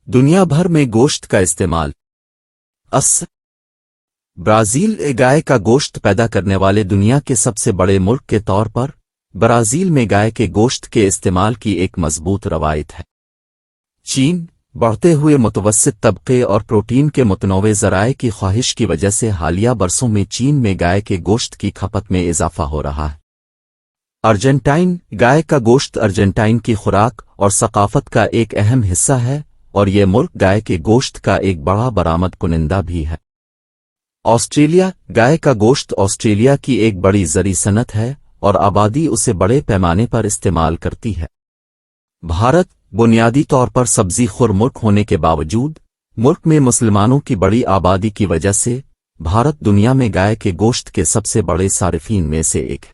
दुनिया भर में गोश्त का इस्तेमाल। ब्राजील गाय का गोश्त पैदा करने वाले दुनिया के सबसे बड़े मुल्क के तौर पर ब्राजील में गाय के गोश्त के इस्तेमाल की एक मजबूत रवायत है। चीन बढ़ते हुए मुतवस्सित तबके और प्रोटीन के मुतनोवे ज़राए की ख्वाहिश की वजह से हालिया बरसों में चीन में गाय के गोश्त की खपत में इजाफा हो रहा है। अर्जेंटाइन गाय का गोश्त अर्जेंटाइन की खुराक और सकाफत का एक अहम हिस्सा है और ये मुल्क गाय के गोश्त का एक बड़ा बरामद कुनिंदा भी है। ऑस्ट्रेलिया गाय का गोश्त ऑस्ट्रेलिया की एक बड़ी ज़री सनत है और आबादी उसे बड़े पैमाने पर इस्तेमाल करती है। भारत बुनियादी तौर पर सब्जी खुर मुल्क होने के बावजूद मुल्क में मुसलमानों की बड़ी आबादी की वजह से भारत दुनिया में गाय के गोश्त के सबसे बड़े सारिफीन में से एक है।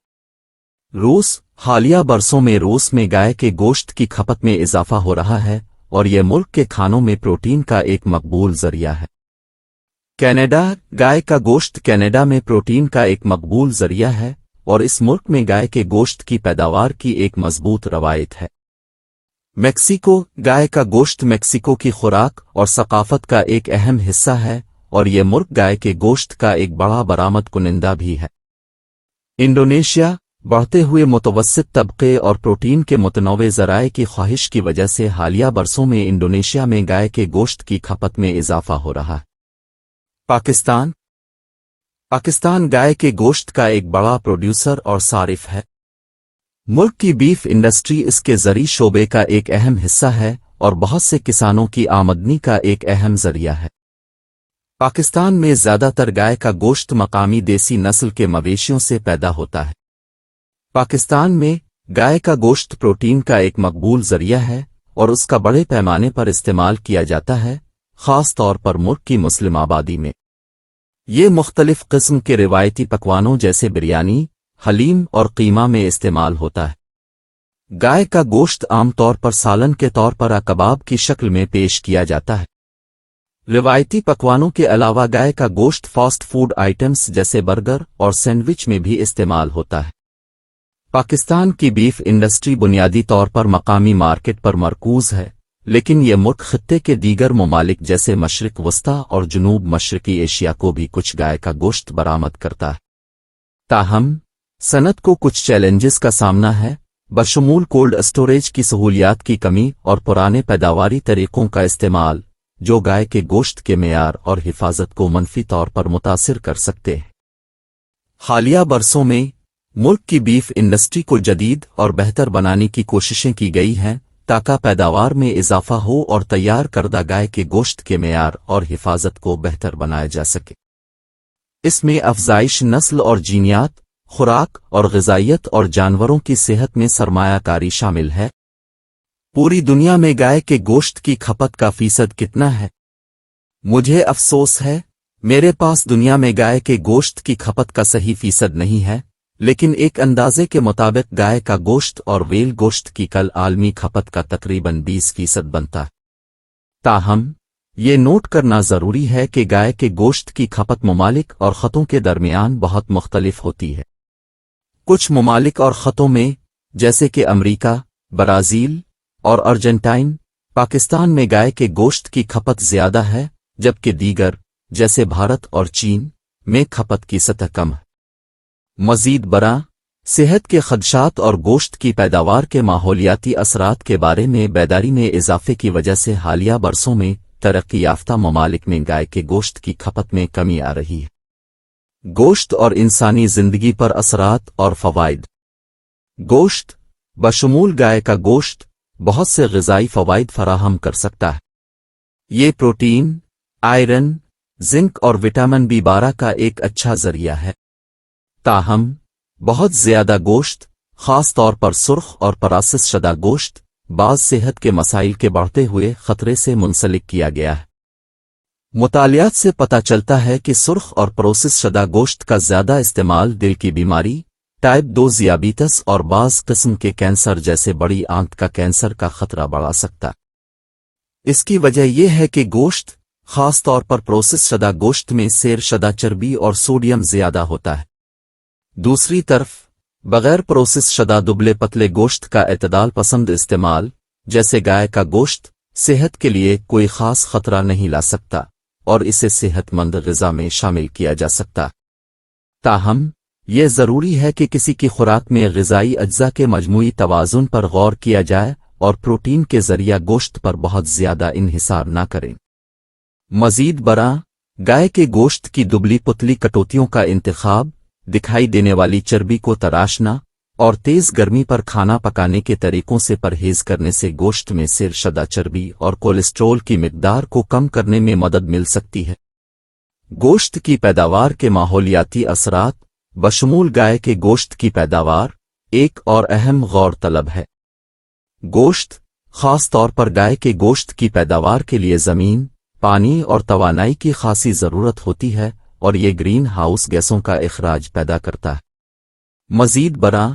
रूस हालिया बरसों में रूस में गाय के गोश्त की खपत में इजाफा हो रहा है और यह मुल्क के खानों में प्रोटीन का एक मकबूल जरिया है। कनाडा गाय का गोश्त कनाडा में प्रोटीन का एक मकबूल जरिया है और इस मुल्क में गाय के गोश्त की पैदावार की एक मजबूत रवायत है। मेक्सिको गाय का गोश्त मेक्सिको की खुराक और सकाफत का एक अहम हिस्सा है और यह मुल्क गाय के गोश्त का एक बड़ा बरामद कुनिंदा भी है। इंडोनेशिया बढ़ते हुए मुतवस्सित तबके और प्रोटीन के मुतनोवे ज़राए की ख्वाहिश की वजह से हालिया बरसों में इंडोनेशिया में गाय के गोश्त की खपत में इजाफा हो रहा है। पाकिस्तान गाय के गोश्त का एक बड़ा प्रोड्यूसर और सारिफ है। मुल्क की बीफ इंडस्ट्री इसके ज़री शोबे का एक अहम हिस्सा है और बहुत से किसानों की आमदनी का एक अहम जरिया है। पाकिस्तान में ज़्यादातर गाय का गोश्त मकामी देसी नस्ल के मवेशियों से पैदा होता है। पाकिस्तान में गाय का गोश्त प्रोटीन का एक मकबूल जरिया है और उसका बड़े पैमाने पर इस्तेमाल किया जाता है, ख़ास तौर पर मुल्क की मुस्लिम आबादी में। ये मुख्तलिफ किस्म के रिवायती पकवानों जैसे बिरयानी, हलीम और कीमा में इस्तेमाल होता है। गाय का गोश्त आमतौर पर सालन के तौर पर कबाब की शक्ल में पेश किया जाता है। रिवायती पकवानों के अलावा गाय का गोश्त फास्ट फूड आइटम्स जैसे बर्गर और सैंडविच में भी इस्तेमाल होता है। पाकिस्तान की बीफ इंडस्ट्री बुनियादी तौर पर मकामी मार्केट पर मरकूज है, लेकिन यह मुल्क खित्ते के दीगर ममालिक जैसे मशरिक वस्ता और जुनूब मशरकी एशिया को भी कुछ गाय का गोश्त बरामद करता है। ताहम सनत को कुछ चैलेंजेस का सामना है, बशमूल कोल्ड स्टोरेज की सहूलियात की कमी और पुराने पैदावारी तरीकों का इस्तेमाल, जो गाय के गोश्त के मेयार और हिफाजत को मनफी तौर पर मुतासिर कर सकते हैं। हालिया बरसों में मुल्क की बीफ इंडस्ट्री को जदीद और बेहतर बनाने की कोशिशें की गई हैं ताकि पैदावार में इजाफा हो और तैयार करदा गाय के गोश्त के मेयार और हिफाजत को बेहतर बनाया जा सके। इसमें अफजाइश नस्ल और जीनियात, खुराक और ग़िज़ाइयत और जानवरों की सेहत में सरमायाकारी शामिल है। पूरी दुनिया में गाय के गोश्त की खपत का फीसद कितना है? मुझे अफसोस है, मेरे पास दुनिया में गाय के गोश्त की खपत का सही फीसद नहीं है, लेकिन एक अंदाजे के मुताबिक गाय का गोश्त और व्हेल गोश्त की कल आलमी खपत का तकरीबन 20% बनता है। ताहम ये नोट करना ज़रूरी है कि गाय के गोश्त की खपत ममालिक और ख़तों के दरमियान बहुत मुख्तलिफ होती है। कुछ ममालिक और ख़तों में जैसे कि अमरीका, ब्राज़ील और अर्जेंटाइन, पाकिस्तान में गाय के गोश्त की खपत ज़्यादा है, जबकि दीगर जैसे भारत और चीन में खपत की सतह कम है। मज़ीद बरा सेहत के खदशात और गोश्त की पैदावार के माहौलियाती असरात के बारे में बेदारी में इजाफे की वजह से हालिया बरसों में तरक्की याफ्ता ममालिक में गाय के गोश्त की खपत में कमी आ रही है। गोश्त और इंसानी ज़िंदगी पर असरात और फ़वाइद। गोश्त बशमूल गाय का गोश्त बहुत से ग़िज़ाई फ़वाइद फराहम कर सकता है। ये प्रोटीन, आयरन, जिंक और विटामिन B12 का एक अच्छा ज़रिया है। ताहम बहुत ज़्यादा गोश्त, ख़ास तौर पर सुर्ख और प्रोसेस शुदा गोश्त, बाज़ सेहत के मसाइल के बढ़ते हुए ख़तरे से मुंसलिक किया गया है। मुतालियात से पता चलता है कि सुर्ख और प्रोसेस शुदा गोश्त का ज़्यादा इस्तेमाल दिल की बीमारी, टाइप 2 ज़ियाबीतस और बाज़ किस्म के कैंसर जैसे बड़ी आंत का कैंसर का खतरा बढ़ा सकता है। इसकी वजह यह है कि गोश्त, ख़ास तौर पर प्रोसेस शुदा गोश्त में सेर शुदा चर्बी और सोडियम ज़्यादा होता है। दूसरी तरफ बगैर प्रोसेस शुदा दुबले पतले गोश्त का एतदाल पसंद इस्तेमाल, जैसे गाय का गोश्त, صحت کے لیے کوئی خاص خطرہ نہیں لا سکتا اور اسے صحت مند غذا میں شامل کیا جا سکتا۔ تاہم یہ ضروری ہے کہ کسی کی خوراک میں غذائی اجزاء کے مجموعی توازن پر غور کیا جائے اور پروٹین کے ذریعہ گوشت پر بہت زیادہ انحصار نہ کریں۔ مزید برآں، گائے کے گوشت کی دبلی پتلی کٹوتیوں کا انتخاب، دکھائی دینے والی چربی کو تراشنا اور تیز گرمی پر کھانا پکانے کے طریقوں سے پرہیز کرنے سے گوشت میں سیر شدہ چربی اور کولیسٹرول کی مقدار کو کم کرنے میں مدد مل سکتی ہے۔ گوشت کی پیداوار کے ماحولیاتی اثرات بشمول گائے کے گوشت کی پیداوار ایک اور اہم غور طلب ہے۔ گوشت، خاص طور پر گائے کے گوشت کی پیداوار کے لیے زمین، پانی اور توانائی کی خاصی ضرورت ہوتی ہے اور یہ گرین ہاؤس گیسوں کا اخراج پیدا کرتا ہے۔ مزید برآں،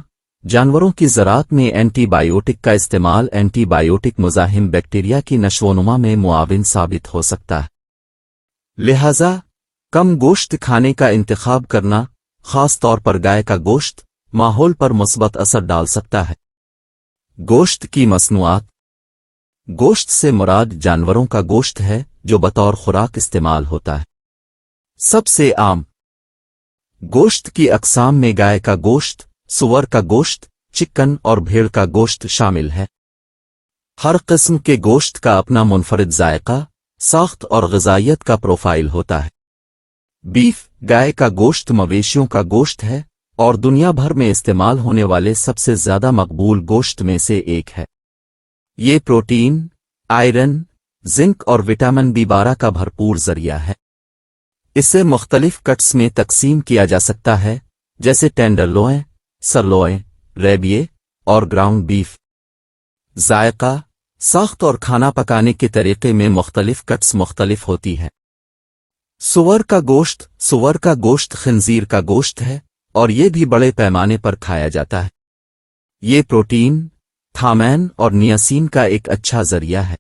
جانوروں کی زراعت میں اینٹی بائیوٹک کا استعمال اینٹی بائیوٹک مزاحم بیکٹیریا کی نشوونما میں معاون ثابت ہو سکتا ہے۔ لہذا کم گوشت کھانے کا انتخاب کرنا، خاص طور پر گائے کا گوشت، ماحول پر مثبت اثر ڈال سکتا ہے۔ گوشت کی مصنوعات۔ گوشت سے مراد جانوروں کا گوشت ہے جو بطور خوراک استعمال ہوتا ہے۔ سب سے عام گوشت کی اقسام میں گائے کا گوشت، سور کا گوشت، چکن اور بھیڑ کا گوشت شامل ہے۔ ہر قسم کے گوشت کا اپنا منفرد ذائقہ، ساخت اور غذائیت کا پروفائل ہوتا ہے۔ بیف، گائے کا گوشت مویشیوں کا گوشت ہے اور دنیا بھر میں استعمال ہونے والے سب سے زیادہ مقبول گوشت میں سے ایک ہے۔ یہ پروٹین، آئرن، زنک اور وٹامن B12 کا بھرپور ذریعہ ہے۔ اسے مختلف کٹس میں تقسیم کیا جا سکتا ہے، جیسے ٹینڈرلوئن، سرلوئن، ریبیے اور گراؤنڈ بیف۔ ذائقہ، ساخت اور کھانا پکانے کے طریقے میں مختلف کٹس مختلف ہوتی ہے۔ سور کا گوشت، سور کا گوشت خنزیر کا گوشت ہے اور یہ بھی بڑے پیمانے پر کھایا جاتا ہے۔ یہ پروٹین، تھامین اور نیاسین کا ایک اچھا ذریعہ ہے۔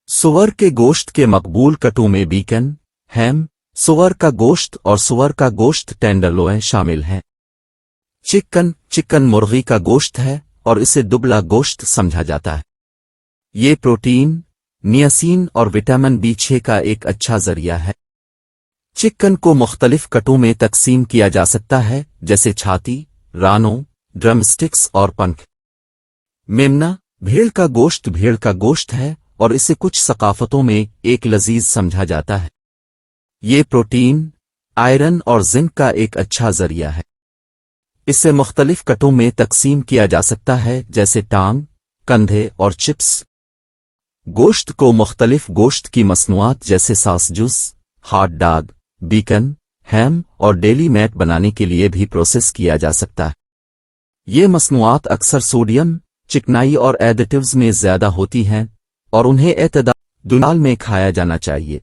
سور کے گوشت کے مقبول کٹوں میں بیکن، ہیم، سور کا گوشت اور سور کا گوشت ٹینڈرلوئن شامل ہیں۔ چکن مرغی کا گوشت ہے اور اسے دبلا گوشت سمجھا جاتا ہے۔ یہ پروٹین، نیاسین اور وٹامن B6 کا ایک اچھا ذریعہ ہے۔ چکن کو مختلف کٹوں میں تقسیم کیا جا سکتا ہے، جیسے چھاتی، رانوں، ڈرم سٹکس اور پنکھ۔ میمنا، بھیڑ کا گوشت ہے اور اسے کچھ ثقافتوں میں ایک لذیذ سمجھا جاتا ہے۔ یہ پروٹین، آئرن اور زنک کا ایک اچھا ذریعہ ہے۔ اسے مختلف کٹوں میں تقسیم کیا جا سکتا ہے، جیسے ٹانگ، کندھے اور چپس۔ گوشت کو مختلف گوشت کی مصنوعات جیسے ساسجز، ہاٹ ڈاگ، بیکن، ہیم اور ڈیلی میٹ بنانے کے لیے بھی پروسیس کیا جا سکتا ہے۔ یہ مصنوعات اکثر سوڈیم، چکنائی اور ایڈیٹیوز میں زیادہ ہوتی ہیں اور انہیں اعتدال میں کھایا جانا چاہیے۔